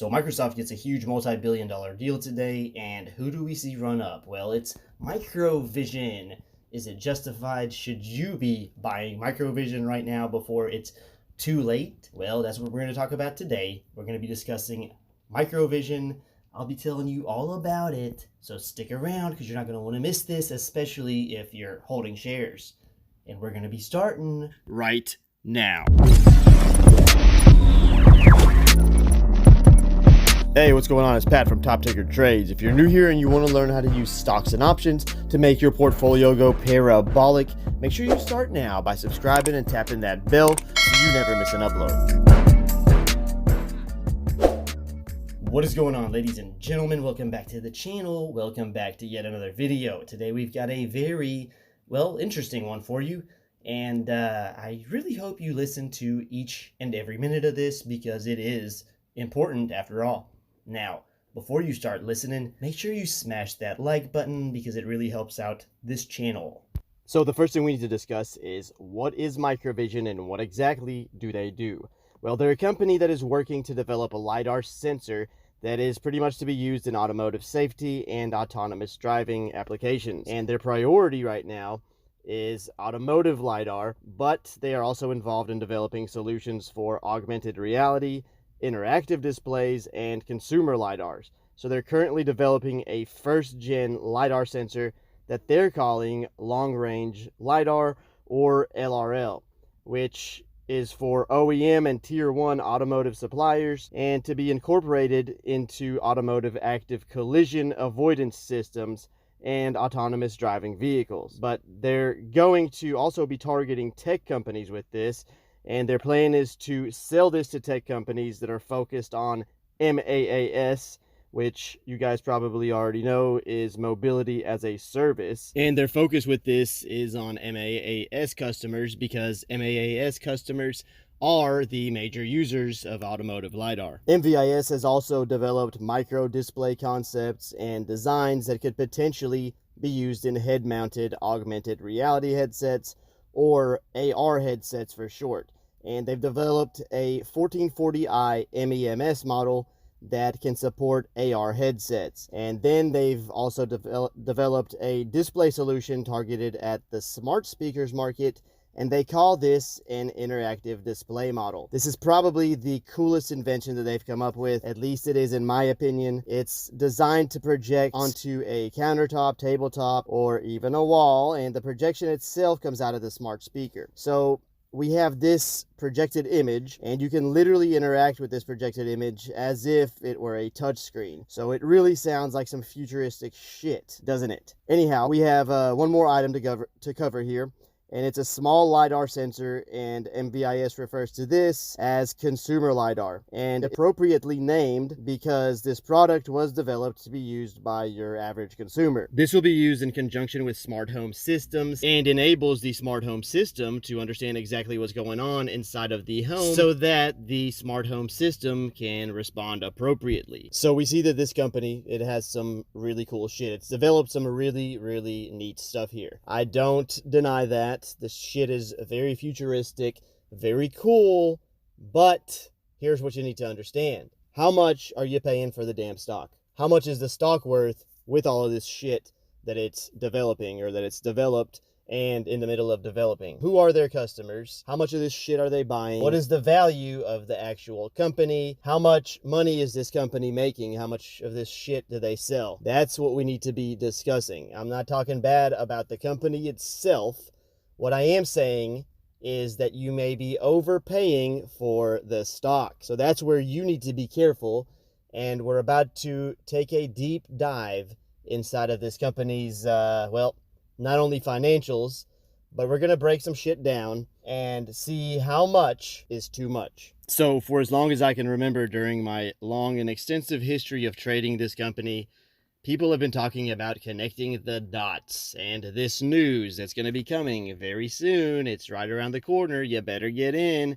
So Microsoft gets a huge multi-billion-dollar deal today, and who do we see run up? Well, it's Microvision. Is it justified? Should you be buying Microvision right now before it's too late? Well, that's what we're going to talk about today. We're going to be discussing Microvision. I'll be telling you all about it, so stick around because you're not going to want to miss this, especially if you're holding shares. And we're going to be starting right now. Hey, what's going on? It's Pat from Top Ticker Trades. If you're new here and you want to learn how to use stocks and options to make your portfolio go parabolic, make sure you start now by subscribing and tapping that bell so you never miss an upload. What is going on, ladies and gentlemen? Welcome back to the channel. Welcome back to yet another video. Today we've got a very, interesting one for you. And I really hope you listen to each and every minute of this because it is important after all. Now, before you start listening, make sure you smash that like button because it really helps out this channel. So the first thing we need to discuss is what is Microvision and what exactly do they do? Well, they're a company that is working to develop a LiDAR sensor that is pretty much to be used in automotive safety and autonomous driving applications. And their priority right now is automotive LiDAR, but they are also involved in developing solutions for augmented reality, interactive displays, and consumer LiDARs. So they're currently developing a first-gen LiDAR sensor that they're calling long-range LiDAR, or LRL, which is for OEM and Tier 1 automotive suppliers and to be incorporated into automotive active collision avoidance systems and autonomous driving vehicles. But they're going to also be targeting tech companies with this, and their plan is to sell this to tech companies that are focused on MAAS, which you guys probably already know is mobility as a service. And their focus with this is on MAAS customers because MAAS customers are the major users of automotive LiDAR. MVIS has also developed micro display concepts and designs that could potentially be used in head-mounted augmented reality headsets, or AR headsets for short. And they've developed a 1440i MEMS model that can support AR headsets. And then they've also developed a display solution targeted at the smart speakers market, and they call this an interactive display model. This is probably the coolest invention that they've come up with, at least it is in my opinion. It's designed to project onto a countertop, tabletop, or even a wall, and the projection itself comes out of the smart speaker. So we have this projected image, and you can literally interact with this projected image as if it were a touch screen. So it really sounds like some futuristic shit, doesn't it? Anyhow, we have one more item to cover here, and it's a small LiDAR sensor, and MVIS refers to this as consumer LiDAR, and appropriately named because this product was developed to be used by your average consumer. This will be used in conjunction with smart home systems and enables the smart home system to understand exactly what's going on inside of the home so that the smart home system can respond appropriately. So we see that this company, it has some really cool shit. It's developed some really neat stuff here. I don't deny that. This shit is very futuristic, very cool, but here's what you need to understand. How much are you paying for the damn stock? How much is the stock worth with all of this shit that it's developing, or that it's developed and in the middle of developing? Who are their customers? How much of this shit are they buying? What is the value of the actual company? How much money is this company making? How much of this shit do they sell? That's what we need to be discussing. I'm not talking bad about the company itself. What I am saying is that you may be overpaying for the stock. So that's where you need to be careful. And we're about to take a deep dive inside of this company's, not only financials, but we're going to break some shit down and see how much is too much. So for as long as I can remember during my long and extensive history of trading this company, people have been talking about connecting the dots, and this news that's going to be coming very soon, it's right around the corner, you better get in.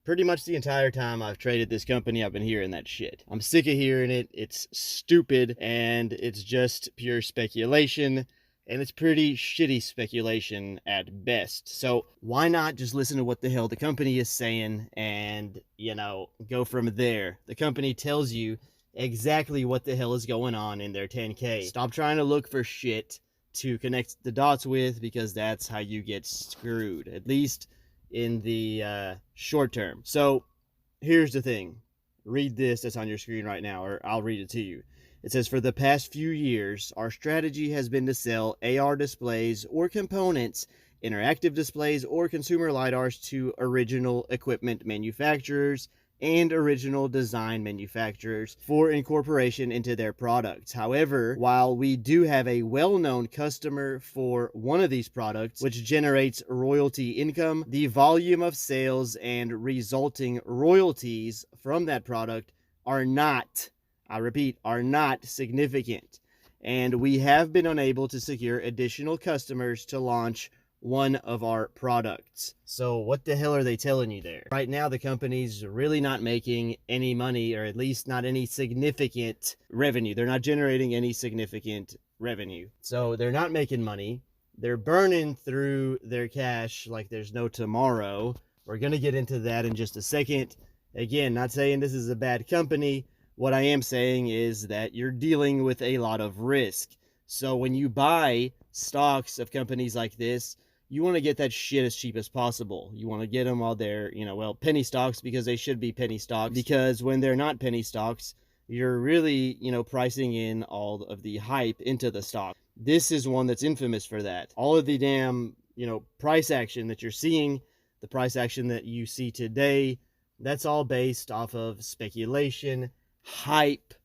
Pretty much the entire time I've traded this company, I've been hearing that shit. I'm sick of hearing it. It's stupid, and it's just pure speculation. and it's pretty shitty speculation at best. So why not just listen to what the hell the company is saying and, you know, go from there? The company tells you exactly what the hell is going on in their 10K. Stop trying to look for shit to connect the dots with, because that's how you get screwed, at least in the short term. So here's the thing. Read this that's on your screen right now, or I'll read it to you. It says, for the past few years, our strategy has been to sell AR displays or components, interactive displays or consumer LiDARs to original equipment manufacturers and original design manufacturers for incorporation into their products. However, while we do have a well-known customer for one of these products, which generates royalty income, the volume of sales and resulting royalties from that product are not, I repeat, are not significant. And we have been unable to secure additional customers to launch one of our products. So what the hell are they telling you there? Right now, the company's really not making any money, or at least not any significant revenue. They're not generating any significant revenue. So they're not making money. They're burning through their cash like there's no tomorrow. We're going to get into that in just a second. Again, not saying this is a bad company. What I am saying is that you're dealing with a lot of risk. So when you buy stocks of companies like this, you want to get that shit as cheap as possible. You want to get them while they're, you know, well, penny stocks, because they should be penny stocks. Because when they're not penny stocks, you're really, you know, pricing in all of the hype into the stock. This is one that's infamous for that. All of the damn, you know, price action that you're seeing, the price action that you see today, that's all based off of speculation, hype,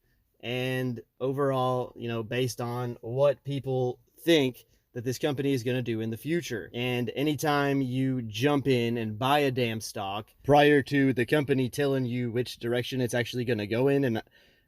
and overall, you know, based on what people think that this company is going to do in the future. And anytime you jump in and buy a damn stock prior to the company telling you which direction it's actually going to go in, and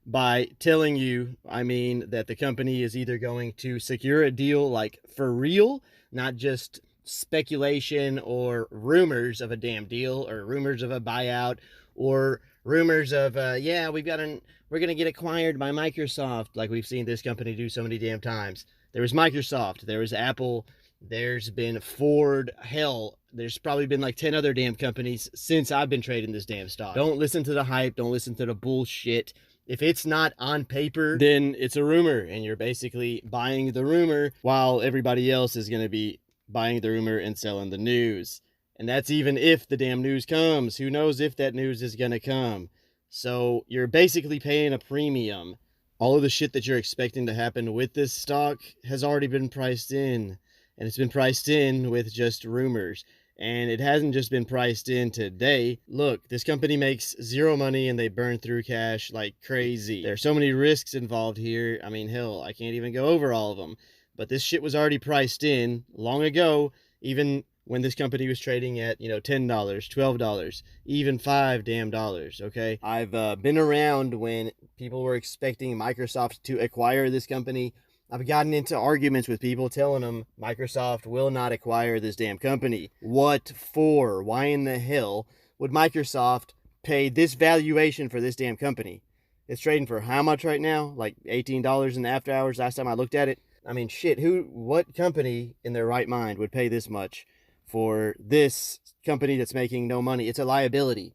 by telling you, I mean that the company is either going to secure a deal like for real, not just speculation or rumors of a damn deal, or rumors of a buyout, or rumors of yeah, we're gonna get acquired by Microsoft, like we've seen this company do so many damn times. There was Microsoft, there was Apple, there's been Ford, hell, there's probably been like 10 other damn companies since I've been trading this damn stock. Don't listen to the hype, don't listen to the bullshit. If it's not on paper, then it's a rumor, and you're basically buying the rumor while everybody else is gonna be buying the rumor and selling the news. And that's even if the damn news comes. Who knows if that news is gonna come? So you're basically paying a premium. All of the shit that you're expecting to happen with this stock has already been priced in. And it's been priced in with just rumors. And it hasn't just been priced in today. Look, this company makes zero money and they burn through cash like crazy. There are so many risks involved here. I mean, hell, I can't even go over all of them. But this shit was already priced in long ago, even when this company was trading at, you know, $10, $12, even $5 damn dollars, okay? I've been around when people were expecting Microsoft to acquire this company. I've gotten into arguments with people telling them Microsoft will not acquire this damn company. What for? Why in the hell would Microsoft pay this valuation for this damn company? It's trading for how much right now? Like $18 in the after hours last time I looked at it. I mean, shit, what company in their right mind would pay this much for this company that's making no money? It's a liability.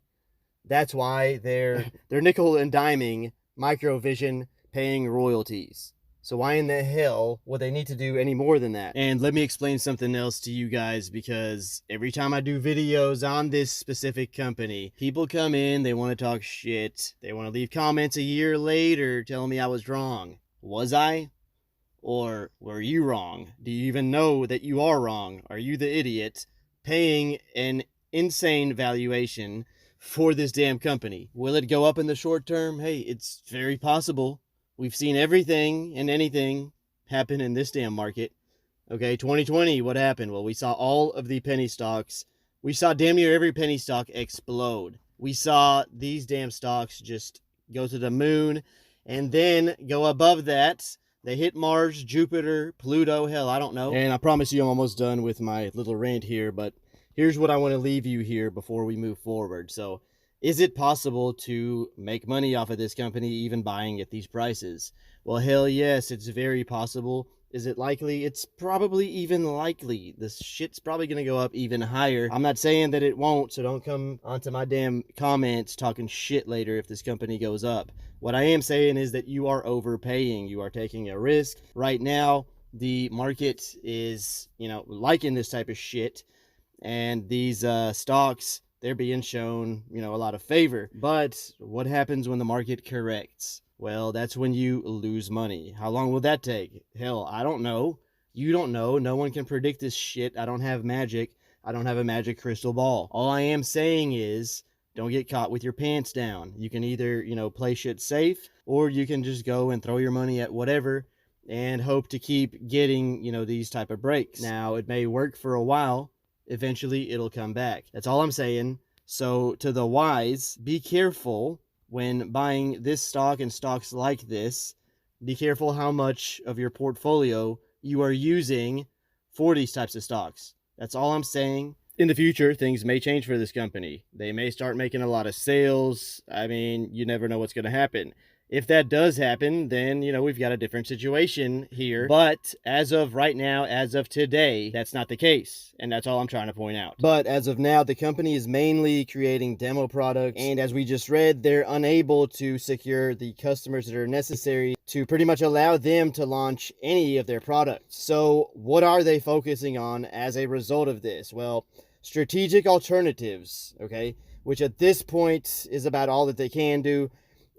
That's why they're nickel and diming Microvision, paying royalties. So why in the hell would they need to do any more than that? And let me explain something else to you guys, because every time I do videos on this specific company, people come in, they want to talk shit. They want to leave comments a year later telling me I was wrong. Was I? Or were you wrong? Do you even know that you are wrong? Are you the idiot paying an insane valuation for this damn company? Will it go up in the short term? Hey, it's very possible. We've seen everything and anything happen in this damn market. Okay, 2020, what happened? Well, we saw all of the penny stocks. We saw damn near every penny stock explode. We saw these damn stocks just go to the moon and then go above that. They hit Mars, Jupiter, Pluto, hell, I don't know. And I promise you I'm almost done with my little rant here, but here's what I want to leave you here before we move forward. So, is it possible to make money off of this company even buying at these prices? Well, hell yes, it's very possible. Is it likely? It's probably even likely. This shit's probably going to go up even higher. I'm not saying that it won't, so don't come onto my damn comments talking shit later if this company goes up. What I am saying is that you are overpaying. You are taking a risk. Right now, the market is, liking this type of shit. And these stocks, they're being shown, a lot of favor. But what happens when the market corrects? Well, that's when you lose money. How long will that take? Hell, I don't know. You don't know. No one can predict this shit. I don't have magic. I don't have a magic crystal ball. All I am saying is, don't get caught with your pants down. You can either, play shit safe, or you can just go and throw your money at whatever and hope to keep getting, these type of breaks. Now, it may work for a while. Eventually, it'll come back. That's all I'm saying. So, to the wise, be careful when buying this stock and stocks like this. Be careful how much of your portfolio you are using for these types of stocks. That's all I'm saying. In the future, things may change for this company. They may start making a lot of sales. I mean, you never know what's going to happen. If that does happen, then, we've got a different situation here. But as of right now, as of today, that's not the case. And that's all I'm trying to point out. But as of now, the company is mainly creating demo products. And as we just read, they're unable to secure the customers that are necessary to pretty much allow them to launch any of their products. So what are they focusing on as a result of this? Well, strategic alternatives, okay? Which at this point is about all that they can do.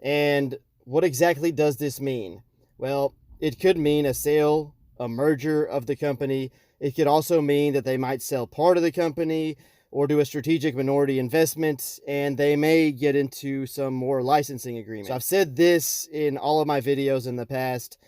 And what exactly does this mean? Well, it could mean a sale, a merger of the company. It could also mean that they might sell part of the company or do a strategic minority investment, and they may get into some more licensing agreements. So I've said this in all of my videos in the past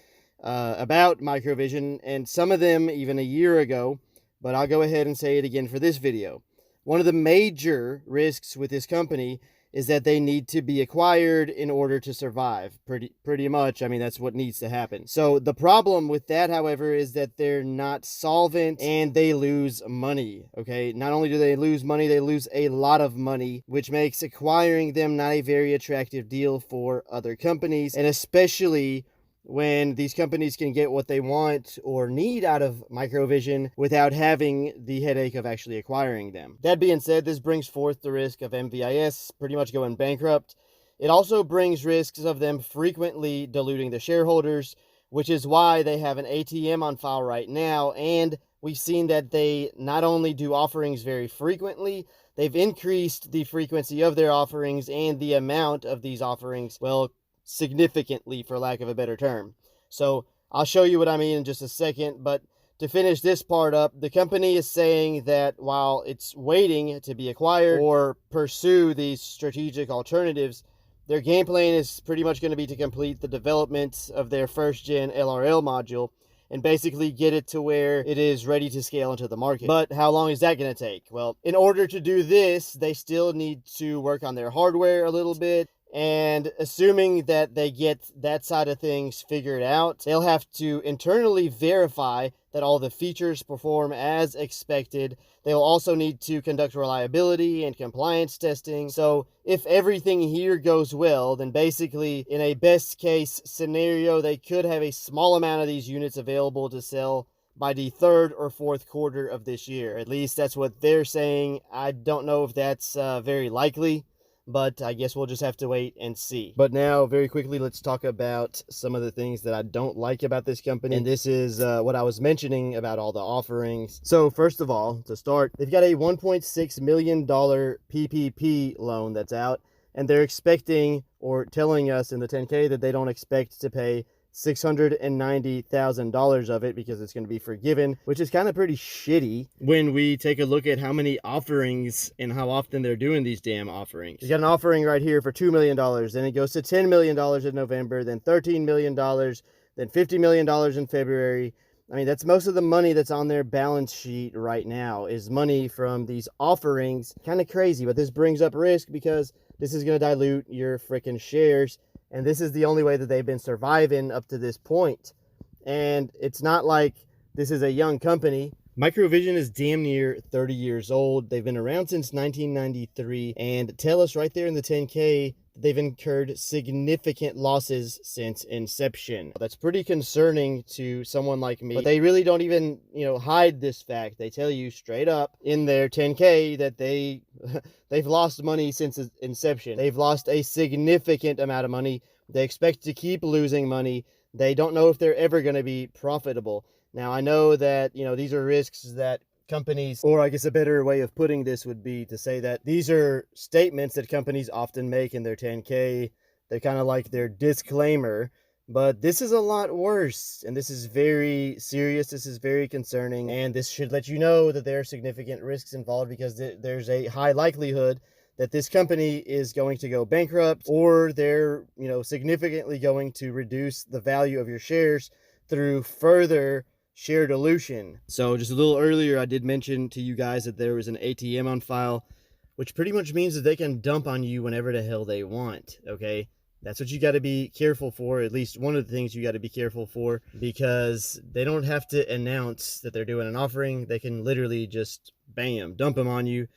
about Microvision, and some of them even a year ago, but I'll go ahead and say it again for this video. One of the major risks with this company is that they need to be acquired in order to survive. Pretty much, I mean, that's what needs to happen. So the problem with that, however, is that they're not solvent and they lose money, okay? Not only do they lose money, they lose a lot of money, which makes acquiring them not a very attractive deal for other companies, and especially when these companies can get what they want or need out of Microvision without having the headache of actually acquiring them. That being said, this brings forth the risk of MVIS pretty much going bankrupt. It also brings risks of them frequently diluting the shareholders, which is why they have an ATM on file right now, and we've seen that they not only do offerings very frequently, they've increased the frequency of their offerings and the amount of these offerings, well, significantly, for lack of a better term. So I'll show you what I mean in just a second, but to finish this part up, the company is saying that while it's waiting to be acquired or pursue these strategic alternatives, their game plan is pretty much going to be to complete the development of their first-gen LRL module and basically get it to where it is ready to scale into the market. But how long is that going to take? Well, in order to do this, they still need to work on their hardware a little bit. And assuming that they get that side of things figured out, they'll have to internally verify that all the features perform as expected. They will also need to conduct reliability and compliance testing. So if everything here goes well, then basically in a best case scenario, they could have a small amount of these units available to sell by the third or fourth quarter of this year. At least that's what they're saying. I don't know if that's very likely, but I guess we'll just have to wait and see. But now, very quickly, let's talk about some of the things that I don't like about this company. And this is what I was mentioning about all the offerings. So first of all, to start, they've got a $1.6 million PPP loan that's out. And they're expecting, or telling us in the 10K, that they don't expect to pay $690,000 of it because it's going to be forgiven, which is kind of pretty shitty when we take a look at how many offerings and how often they're doing these damn offerings. You got an offering right here for $2 million, then it goes to $10 million in November, then $13 million, then $50 million in February. I mean, that's most of the money that's on their balance sheet right now is money from these offerings. Kind of crazy, but this brings up risk because this is going to dilute your freaking shares. And this is the only way that they've been surviving up to this point. And it's not like this is a young company. Microvision is damn near 30 years old. They've been around since 1993. And tell us right there in the 10K they've incurred significant losses since inception. That's pretty concerning to someone like me, but they really don't even, hide this fact. They tell you straight up in their 10K that they've lost money since inception. They've lost a significant amount of money. They expect to keep losing money. They don't know if they're ever going to be profitable. Now, I know that, these are risks that companies, or I guess a better way of putting this would be to say that these are statements that companies often make in their 10K. They're kind of like their disclaimer, but this is a lot worse, and this is very serious. This is very concerning, and this should let you know that there are significant risks involved, because there's a high likelihood that this company is going to go bankrupt, or they're, significantly going to reduce the value of your shares through further share dilution. So just a little earlier, I did mention to you guys that there was an ATM on file, which pretty much means that they can dump on you whenever the hell they want, okay? That's what you got to be careful for. At least one of the things you got to be careful for, because they don't have to announce that they're doing an offering. They can literally just, bam, dump them on you,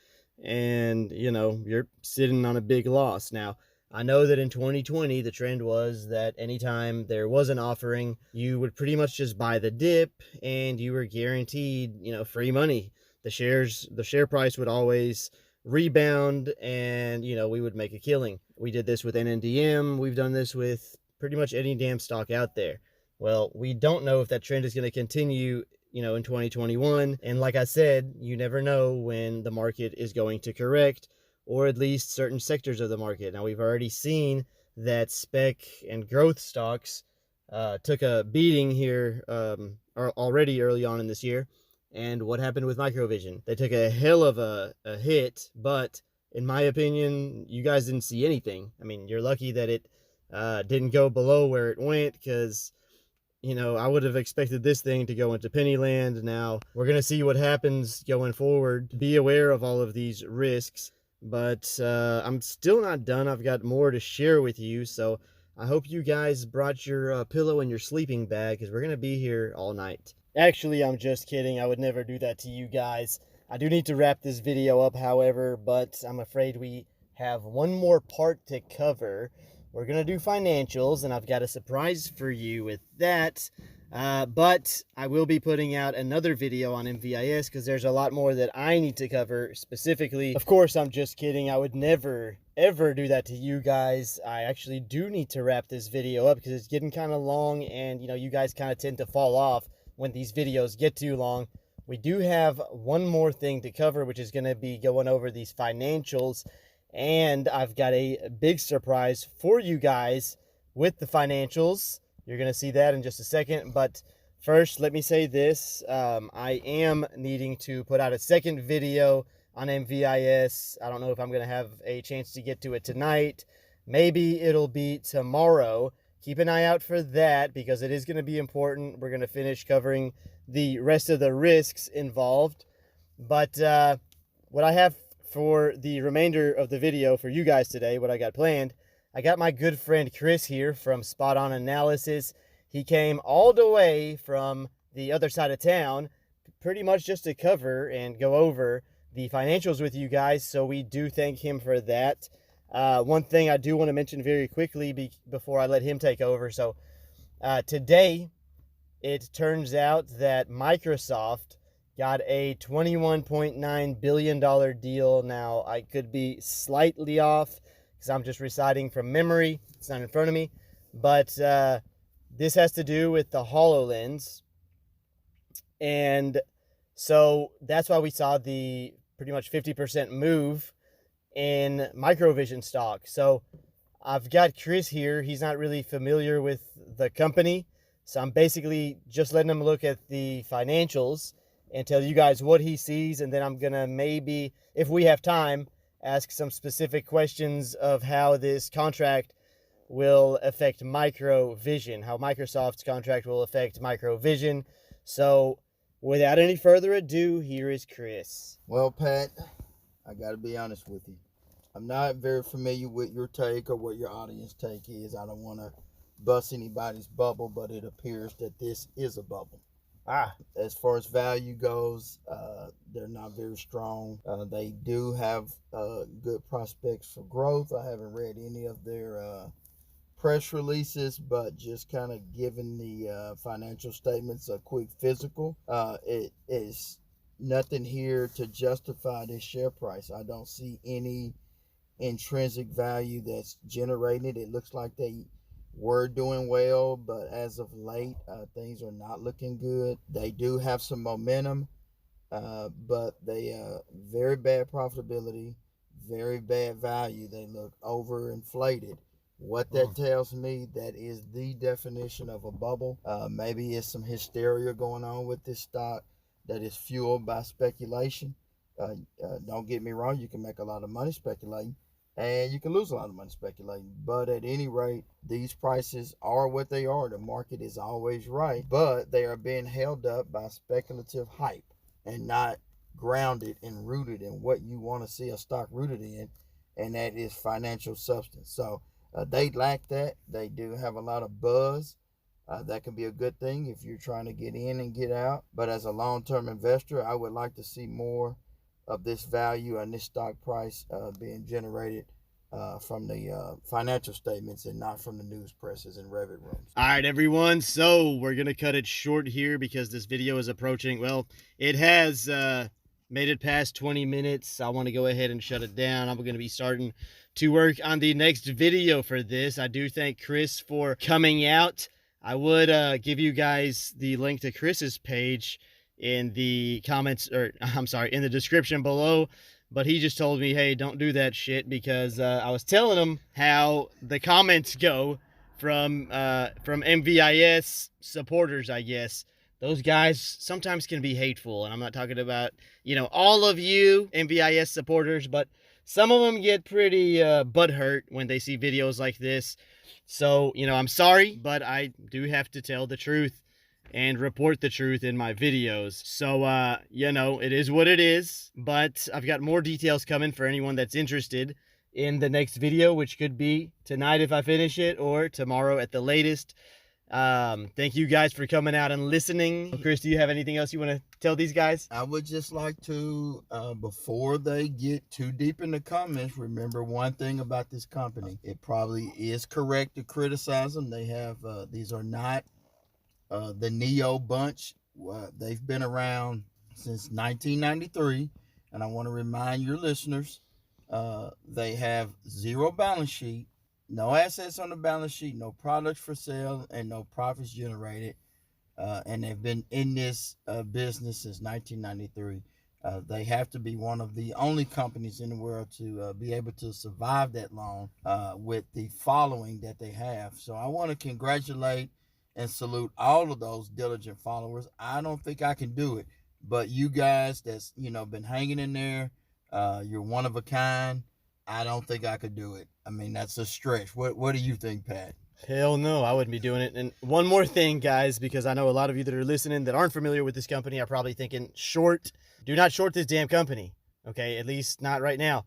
and, you're sitting on a big loss. Now, I know that in 2020, the trend was that anytime there was an offering, you would pretty much just buy the dip, and you were guaranteed, free money. The share price would always rebound, and, we would make a killing. We did this with NNDM. We've done this with pretty much any damn stock out there. Well, we don't know if that trend is going to continue, in 2021. And like I said, you never know when the market is going to correct, or at least certain sectors of the market. Now, we've already seen that spec and growth stocks took a beating here already early on in this year. And what happened with Microvision? They took a hell of a hit, but in my opinion, you guys didn't see anything. I mean, you're lucky that it didn't go below where it went, because I would have expected this thing to go into Pennyland. Now, we're going to see what happens going forward. Be aware of all of these risks. But I'm still not done. I've got more to share with you, so I hope you guys brought your pillow and your sleeping bag, because we're going to be here all night. Actually, I'm just kidding. I would never do that to you guys. I do need to wrap this video up, however, but I'm afraid we have one more part to cover. We're going to do financials, and I've got a surprise for you with that. But I will be putting out another video on MVIS, because there's a lot more that I need to cover specifically. Of course, I'm just kidding. I would never, ever do that to you guys. I actually do need to wrap this video up, because it's getting kind of long, and, you guys kind of tend to fall off when these videos get too long. We do have one more thing to cover, which is going to be going over these financials, and I've got a big surprise for you guys with the financials. You're going to see that in just a second. But first, let me say this. I am needing to put out a second video on MVIS. I don't know if I'm going to have a chance to get to it tonight. Maybe it'll be tomorrow. Keep an eye out for that, because it is going to be important. We're going to finish covering the rest of the risks involved. But what I have for the remainder of the video for you guys today, what I got planned, I got my good friend Chris here from Spot On Analysis. He came all the way from the other side of town, pretty much just to cover and go over the financials with you guys, so we do thank him for that. One thing I do want to mention very quickly before I let him take over. So today, it turns out that Microsoft got a $21.9 billion deal. Now, I could be slightly off, because I'm just reciting from memory. It's not in front of me. But this has to do with the HoloLens. And so that's why we saw the pretty much 50% move in Microvision stock. So I've got Chris here. He's not really familiar with the company, so I'm basically just letting him look at the financials and tell you guys what he sees, and then I'm gonna maybe, if we have time, ask some specific questions of how this contract will affect Microvision, how Microsoft's contract will affect Microvision. So without any further ado, here is Chris. Well, Pat, I got to be honest with you. I'm not very familiar with your take or what your audience take is. I don't want to bust anybody's bubble, but it appears that this is a bubble. As far as value goes, they're not very strong. They do have good prospects for growth. I haven't read any of their press releases, but just kind of giving the financial statements a quick physical. It is nothing here to justify this share price. I don't see any intrinsic value that's generated. It looks like they were doing well, but as of late, things are not looking good. They do have some momentum, but they very bad profitability, very bad value. They look overinflated. What that tells me, that is the definition of a bubble. Maybe it's some hysteria going on with this stock that is fueled by speculation. Don't get me wrong, you can make a lot of money speculating, and you can lose a lot of money speculating. But at any rate, these prices are what they are. The market is always right, but they are being held up by speculative hype and not grounded and rooted in what you want to see a stock rooted in, and that is financial substance. So they lack that. They do have a lot of buzz. That can be a good thing if you're trying to get in and get out. But as a long-term investor, I would like to see more of this value and this stock price being generated from the financial statements and not from the news presses and Reddit rooms. All right, everyone. So we're going to cut it short here because this video is approaching, well, it has made it past 20 minutes. I want to go ahead and shut it down. I'm going to be starting to work on the next video for this. I do thank Chris for coming out. I would give you guys the link to Chris's page in the comments, or I'm sorry, in the description below. But he just told me, hey, don't do that shit, because I was telling him how the comments go from MVIS supporters, I guess. Those guys sometimes can be hateful, and I'm not talking about, you know, all of you MVIS supporters, but some of them get pretty butthurt when they see videos like this. So, you know, I'm sorry, but I do have to tell the truth and report the truth in my videos. So, you know, it is what it is, but I've got more details coming for anyone that's interested in the next video, which could be tonight if I finish it, or tomorrow at the latest. Thank you guys for coming out and listening. Chris, do you have anything else you want to tell these guys? I would just like to, before they get too deep in the comments, remember one thing about this company. It probably is correct to criticize them. They have, these are not the Neo bunch. They've been around since 1993, and I want to remind your listeners, they have zero balance sheet, no assets on the balance sheet, no products for sale, and no profits generated. And they've been in this business since 1993. They have to be one of the only companies in the world to be able to survive that long with the following that they have. So I want to congratulate and salute all of those diligent followers. I don't think I can do it, but you guys that's, you know, been hanging in there, you're one of a kind. I don't think I could do it. I mean, that's a stretch. What do you think, Pat? Hell no, I wouldn't be doing it. And one more thing, guys, because I know a lot of you that are listening that aren't familiar with this company are probably thinking, short. Do not short this damn company. Okay, at least not right now.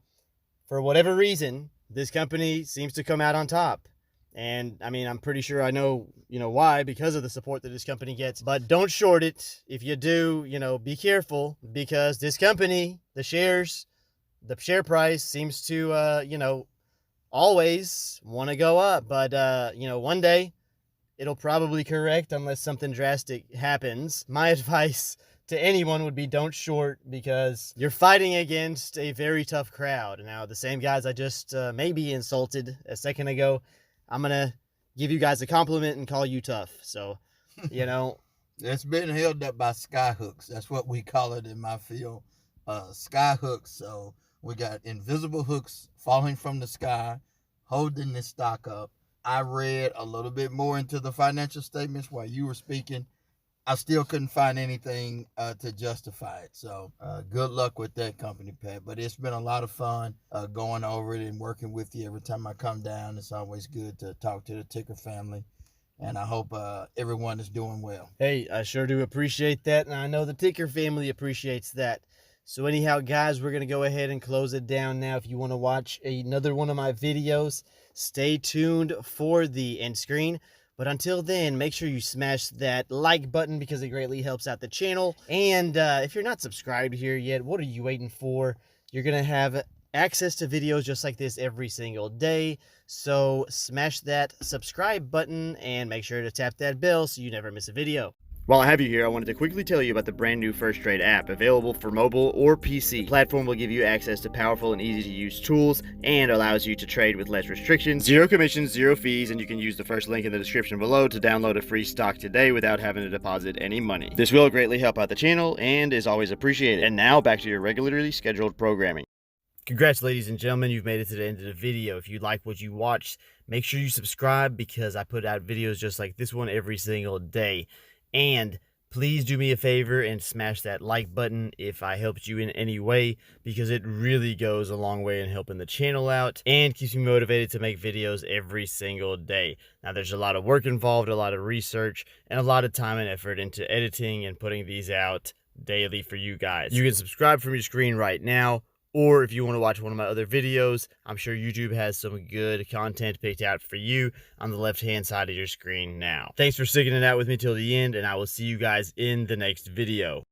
For whatever reason, this company seems to come out on top. And I mean, I'm pretty sure I know, you know, why, because of the support that this company gets. But don't short it. If you do, you know, be careful, because this company, the share price seems to, you know, always want to go up. But, you know, one day it'll probably correct unless something drastic happens. My advice to anyone would be don't short, because you're fighting against a very tough crowd. Now, the same guys I just maybe insulted a second ago, I'm going to give you guys a compliment and call you tough. So, you know. It's been held up by sky hooks. That's what we call it in my field. Sky hooks. So we got invisible hooks falling from the sky, holding this stock up. I read a little bit more into the financial statements while you were speaking. I still couldn't find anything to justify it. So good luck with that company, Pat. But it's been a lot of fun going over it and working with you every time I come down. It's always good to talk to the Ticker family. And I hope everyone is doing well. Hey, I sure do appreciate that. And I know the Ticker family appreciates that. So anyhow, guys, we're going to go ahead and close it down now. If you want to watch another one of my videos, stay tuned for the end screen. But until then, make sure you smash that like button because it greatly helps out the channel. And if you're not subscribed here yet, what are you waiting for? You're going to have access to videos just like this every single day. So smash that subscribe button and make sure to tap that bell so you never miss a video. While I have you here, I wanted to quickly tell you about the brand new First Trade app, available for mobile or PC. The platform will give you access to powerful and easy to use tools and allows you to trade with less restrictions, zero commissions, zero fees, and you can use the first link in the description below to download a free stock today without having to deposit any money. This will greatly help out the channel and is always appreciated. And now back to your regularly scheduled programming. Congrats, ladies and gentlemen, you've made it to the end of the video. If you like what you watched, make sure you subscribe because I put out videos just like this one every single day. And please do me a favor and smash that like button if I helped you in any way, because it really goes a long way in helping the channel out and keeps me motivated to make videos every single day. Now, there's a lot of work involved, a lot of research, and a lot of time and effort into editing and putting these out daily for you guys. You can subscribe from your screen right now, or if you want to watch one of my other videos, I'm sure YouTube has some good content picked out for you on the left-hand side of your screen now. Thanks for sticking it out with me till the end, and I will see you guys in the next video.